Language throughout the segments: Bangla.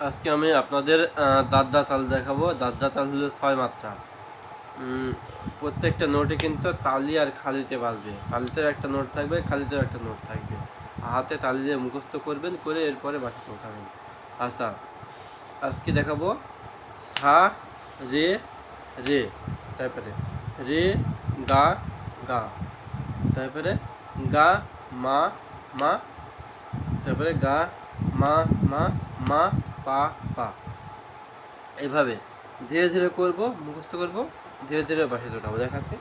আজকে আমি আপনাদের দাদরা তাল দেখাবো। দাদরা তাল হলো 6 মাত্রা। প্রত্যেকটা নোটে কিন্তু তালি আর খালিতে বাজবে। তালিতেও একটা নোট থাকবে, খালিতেও একটা নোট থাকবে। হাতে তালি দিয়ে মুখস্থ করবেন, করে এরপরে বাকিতে উঠাবেন। আচ্ছা, আজকে দেখাবো সা রে রে, তারপরে রে গা গা, তারপরে গা মা মা, তারপরে গা মা মা মা পা পা। এভাবে ধীরে ধীরে করব, মুখস্থ করব, ধীরে ধীরে বাসায় উঠাবো। দেখাচ্ছি।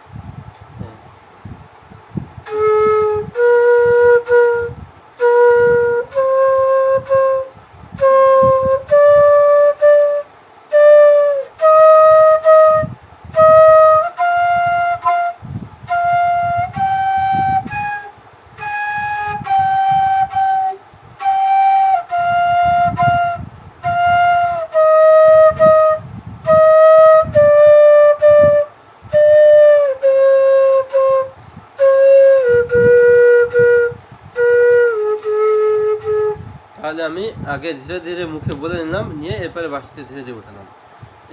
তাহলে আমি আগে ধীরে ধীরে মুখে বলে নিলাম, নিয়ে এরপরে বাসাতে ধীরে ধীরে উঠালাম।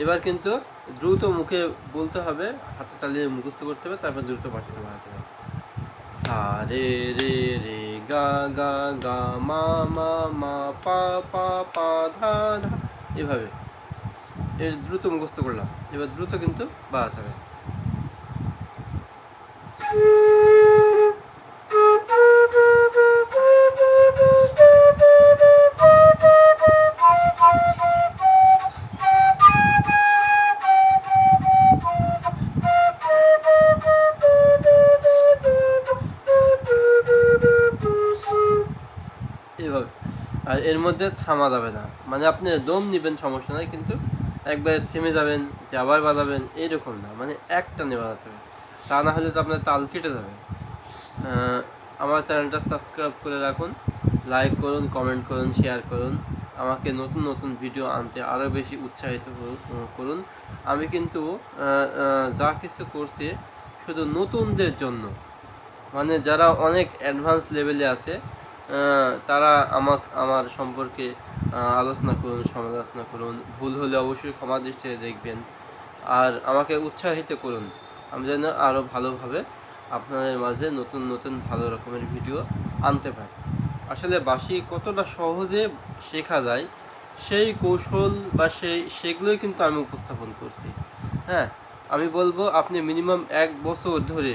এবার কিন্তু দ্রুত মুখে বলতে হবে, হাতে তালিয়ে মুখস্থ করতে হবে, তারপর দ্রুত বাসাতে বাড়াতে হবে। সা রে রে রে গা গা গা মা মা মা পা পা পা ধা ধা, এভাবে এর দ্রুত মুখস্থ করলাম। এবার দ্রুত কিন্তু বাড়াতে হবে। এভাবে। আর এর মধ্যে থামা যাবে না, মানে আপনি দম নেবেন সমস্যা নাই, কিন্তু একবারে থেমে যাবেন যে আবার বাজাবেন এইরকম না, মানে একটানে বাজাতে হবে। তা না হলে তো আপনার তাল কেটে যাবে। আমার চ্যানেলটা সাবস্ক্রাইব করে রাখুন, লাইক করুন, কমেন্ট করুন, শেয়ার করুন। আমাকে নতুন নতুন ভিডিও আনতে আরও বেশি উৎসাহিত করুন। আমি কিন্তু যা কিছু করছি শুধু নতুনদের জন্য, মানে যারা অনেক অ্যাডভান্স লেভেলে আছে তারা আমার সম্পর্কে আলোচনা করুন, সমালোচনা করুন। ভুল হলে অবশ্যই ক্ষমা দৃষ্টিতে দেখবেন, আর আমাকে উৎসাহিত করুন। আমি যেন আরও ভালোভাবে আপনাদের মাঝে নতুন নতুন ভালো রকমের ভিডিও আনতে পারি। আসলে বাঁশি কতটা সহজে শেখা যায় সেই কৌশল বা সেগুলোই কিন্তু আমি উপস্থাপন করছি। হ্যাঁ, আমি বলবো আপনি মিনিমাম 1 বছর ধরে,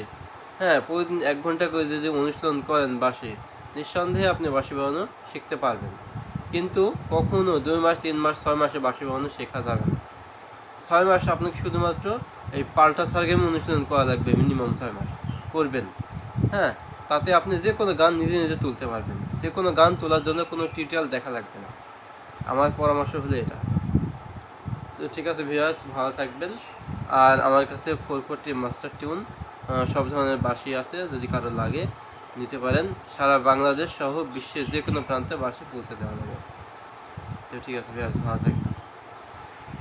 প্রতিদিন 1 ঘন্টা করে যদি অনুশীলন করেন বাঁশি, নিঃসন্দেহে আপনি বাঁশি বাজানো শিখতে পারবেন। কিন্তু কখনো 2 মাস, 3 মাস, 6 মাসে বাঁশি বাজানো শেখা যাবে না। 6 মাস আপনাকে শুধুমাত্র এই পাল্টা সারগেম অনুশীলন করা লাগবে, মিনিমাম 6 মাস করবেন। তাতে আপনি যে কোনো গান নিজে নিজে তুলতে পারবেন। যে কোনো গান তোলার জন্য কোনো টিউটোরিয়াল দেখা লাগবে না। আমার পরামর্শ হলো এটা। তো ঠিক আছে ভিউয়ার্স, ভালো থাকবেন। আর আমার কাছে 440 মাস্টার টিউন সব ধরনের বাঁশি আছে, যদি কারো লাগে নিতে পারেন। সারা বাংলাদেশ সহ বিশ্বের যে কোনো প্রান্তে বাঁশি পৌঁছে দেওয়া যাবে। তো ঠিক আছে ভিউয়ার্স, ভালো থাকবেন।